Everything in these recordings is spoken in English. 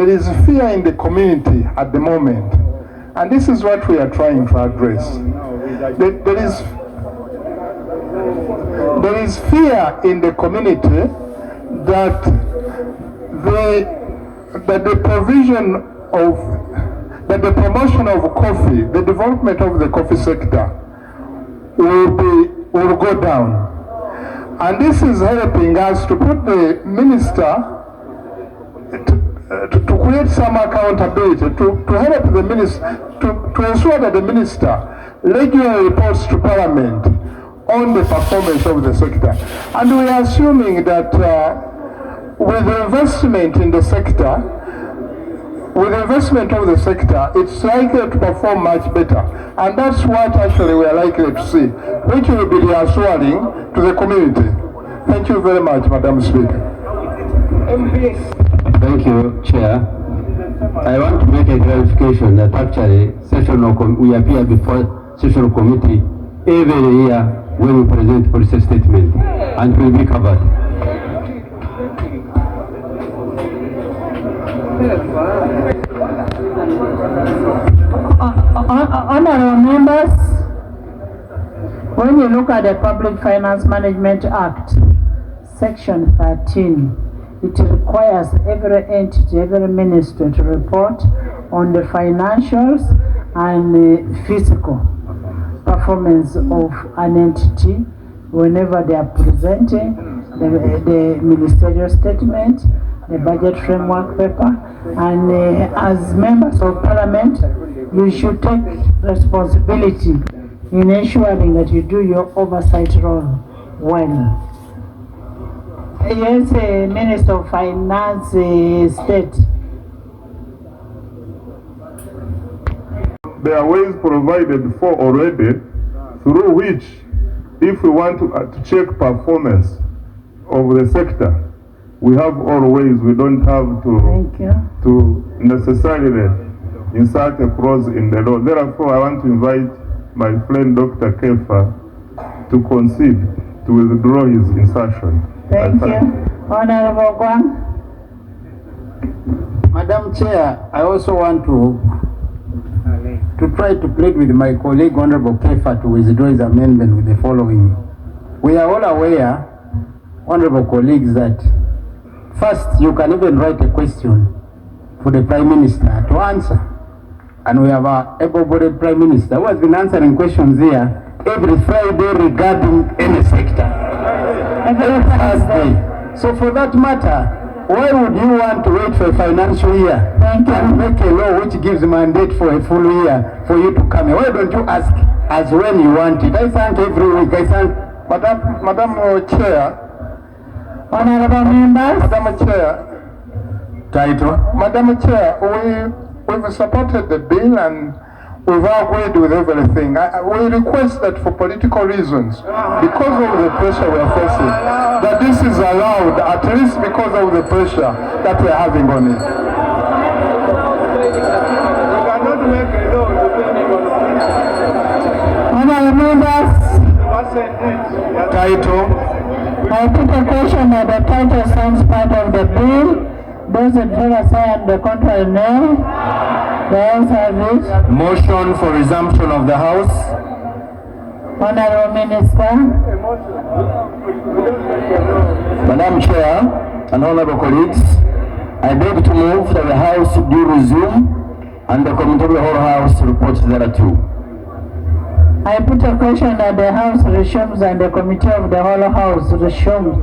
There is fear in the community at the moment, and this is what we are trying to address. There is fear in the community that the promotion of coffee, the development of the coffee sector will go down. And this is helping us to put the minister to create some accountability, to help the minister, to ensure that the minister regularly reports to Parliament on the performance of the sector. And we are assuming that with the investment in the sector, it's likely to perform much better. And that's what actually we are likely to see, which will be reassuring to the community. Thank you very much, Madam Speaker. Thank you, Chair. I want to make a clarification that actually we appear before sessional committee every year when we present policy statement, and will be covered. Honorable members, when you look at the Public Finance Management Act, Section 13, it requires every entity, every ministry to report on the financials and the physical performance of an entity whenever they are presenting the ministerial statement, the budget framework paper, and as members of Parliament, you should take responsibility in ensuring that you do your oversight role well. Yes, Minister of Finance, State. There are ways provided for already through which, if we want to check performance of the sector, we have all ways. We don't have to necessarily insert a clause in the law. Therefore, I want to invite my friend Dr. Kefa to concede, to withdraw his insertion. Thank you. Honorable Kwang. Madam Chair, I also want to try to plead with my colleague Honorable Kefa to withdraw his amendment with the following. We are all aware, Honorable colleagues, that first you can even write a question for the Prime Minister to answer. And we have an able-bodied Prime Minister who has been answering questions here every Friday regarding any sector. Every Thursday. So for that matter, why would you want to wait for a financial year and make a law which gives mandate for a full year for you to come here? Why don't you ask as when you want it? I thank every week. I thank Madam Chair. Honorable members. Madam Chair. Title. Madam Chair, we've supported the bill and we've agreed with everything. We request that for political reasons, because of the pressure we are facing, that this is allowed, at least because of the pressure that we are having on it. We cannot make a law depending on Honorable members. Title. I put a question that the title sounds part of the bill. Those in favor say and the contrary no. The ayes have it. Motion for resumption of the House. Honorable Minister. Madam Chair and honorable colleagues, I beg to move that the House do resume and the Committee of the whole House reports thereto. I put a question that the House resumes and the Committee of the whole House resumes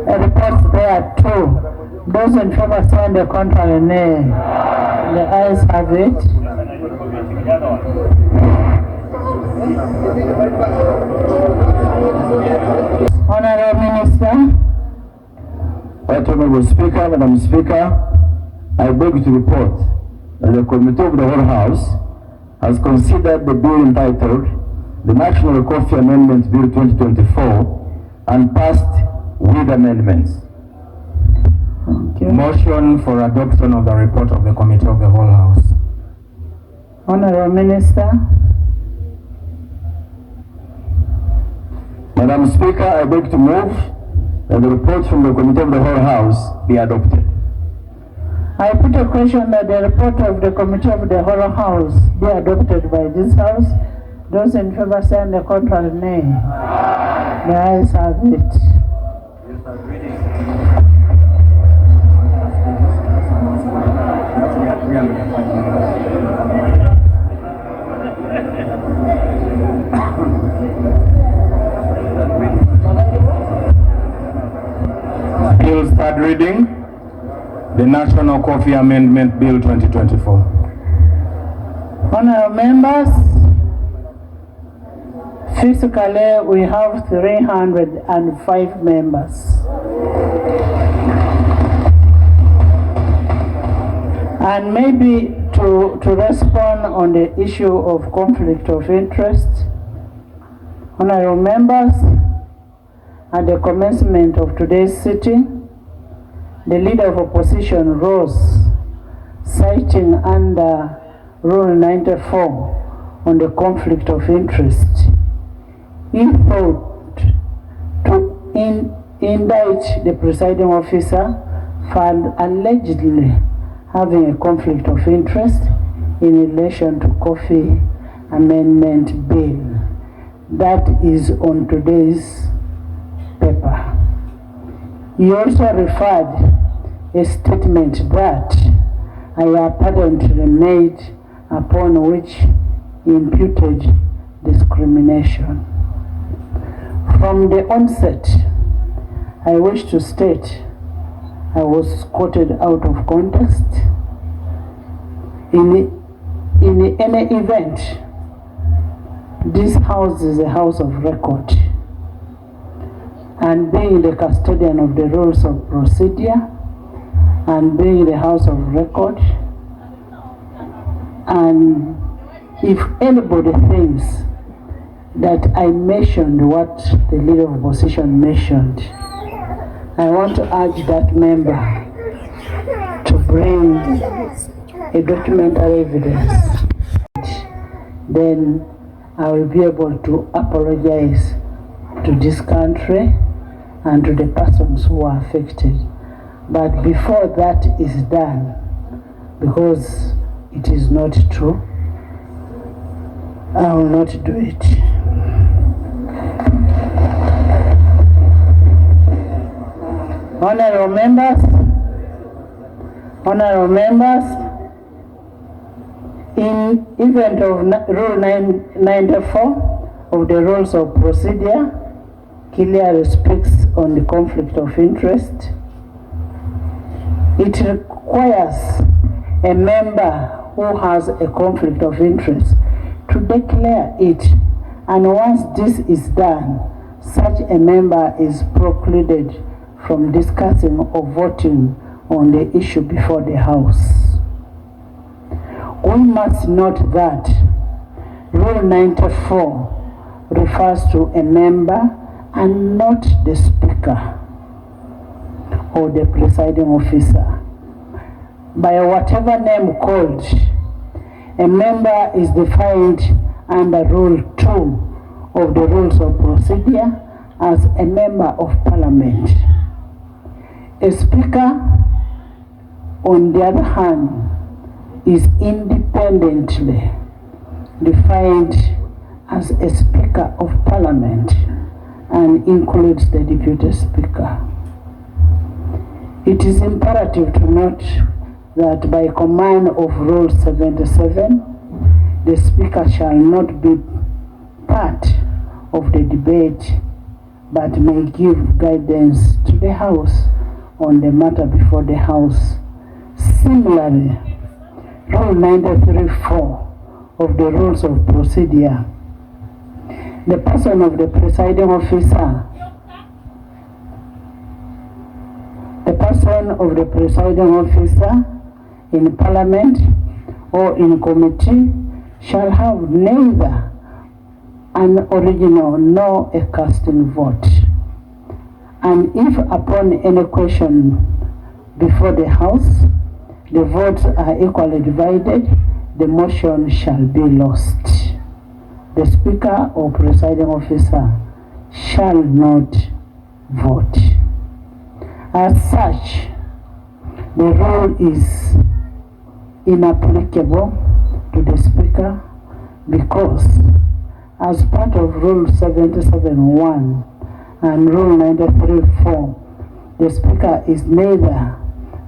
reports thereto. Those in favor say and the contrary nay. The ayes have it. Honorable Minister. Right, Honorable Speaker, Madam Speaker, I beg to report that the Committee of the whole House has considered the bill entitled the National Coffee Amendments Bill 2024 and passed with amendments. Motion for adoption of the report of the Committee of the whole House. Honorable Minister. Madam Speaker, I beg to move that the report from the Committee of the whole House be adopted. I put a question that the report of the Committee of the Whole House be adopted by this House. Those in favor say and the contrary nay. The ayes have it. Bill's third reading, the National Coffee Amendment Bill 2024. Honorable members, physically we have 305 members. And maybe to respond on the issue of conflict of interest, honorable members, at the commencement of today's sitting, the leader of opposition rose, citing under Rule 94 on the conflict of interest. He thought to indict the presiding officer for allegedly having a conflict of interest in relation to Coffee Amendment Bill. That is on today's paper. He also referred a statement that I apparently made upon which he imputed discrimination. From the onset, I wish to state I was quoted out of context. In any event, this house is a house of record. And being the custodian of the rules of procedure, and being the house of record, and if anybody thinks that I mentioned what the leader of opposition mentioned, I want to urge that member to bring a documentary evidence. Then I will be able to apologize to this country and to the persons who are affected. But before that is done, because it is not true, I will not do it. Honorable members, in event of Rule 994 of the Rules of Procedure, clearly speaks on the conflict of interest. It requires a member who has a conflict of interest to declare it, and once this is done, such a member is precluded from discussing or voting on the issue before the House. We must note that Rule 94 refers to a member and not the Speaker or the presiding officer. By whatever name called, a member is defined under Rule 2 of the Rules of Procedure as a member of Parliament. A Speaker, on the other hand, is independently defined as a Speaker of Parliament and includes the Deputy Speaker. It is imperative to note that by command of Rule 77, the Speaker shall not be part of the debate, but may give guidance to the House on the matter before the House. Similarly, Rule 93(4) of the Rules of Procedure, the person of the presiding officer, in Parliament or in committee shall have neither an original nor a casting vote. And if upon any question before the House, the votes are equally divided, the motion shall be lost. The Speaker or presiding officer shall not vote. As such, The rule is inapplicable to the Speaker because as part of Rule 77(1) and Rule 93(4), the Speaker is neither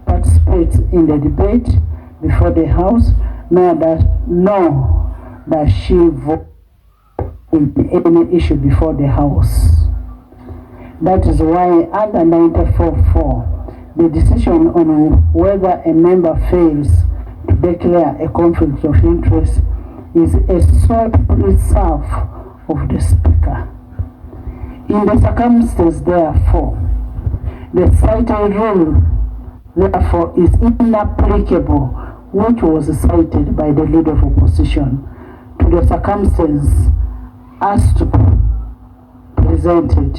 participates in the debate before the House, nor does she vote in any issue before the House. That is why under 94(4), the decision on whether a member fails to declare a conflict of interest is a sole preserve of the Speaker. In the circumstance, therefore, the cited rule, therefore, is inapplicable, which was cited by the Leader of Opposition, to the circumstance as to presented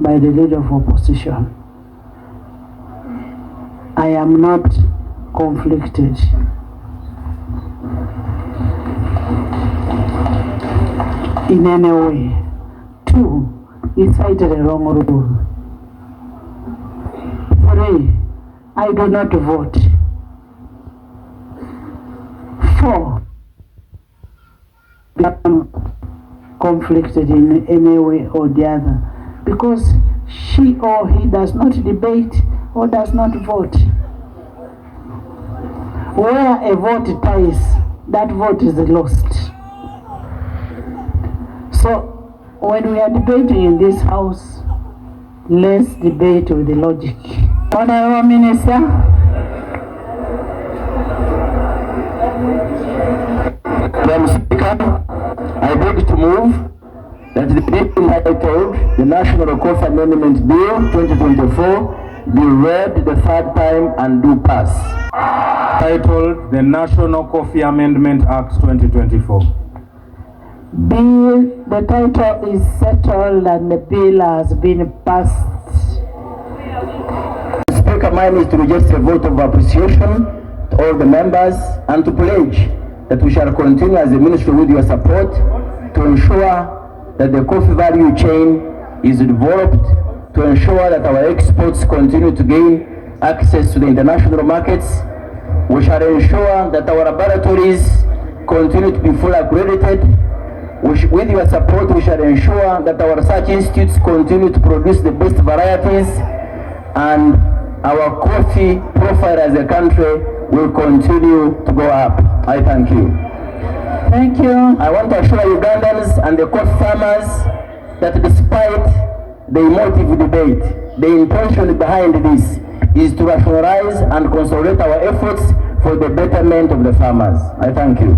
by the Leader of Opposition. I am not conflicted. In any way. 2, he cited a wrong rule. 3, I do not vote. 4, I am conflicted in any way or the other because she or he does not debate or does not vote. Where a vote ties, that vote is lost. So when we are debating in this House, let's debate with the logic. Honorable Minister. Madam Speaker, I beg to move that the bill entitled the National Coffee Amendment Bill 2024 be read the third time and do pass. Titled the National Coffee Amendment Act 2024. Bill, the title is settled and the bill has been passed. Speaker, mine is to reject a vote of appreciation to all the members and to pledge that we shall continue as a ministry with your support to ensure that the coffee value chain is developed, to ensure that our exports continue to gain access to the international markets. We shall ensure that our laboratories continue to be fully accredited. With your support, we shall ensure that our research institutes continue to produce the best varieties, and our coffee profile as a country will continue to go up. I thank you. Thank you. I want to assure Ugandans and the coffee farmers that despite the emotive debate, the intention behind this is to rationalize and consolidate our efforts for the betterment of the farmers. I thank you.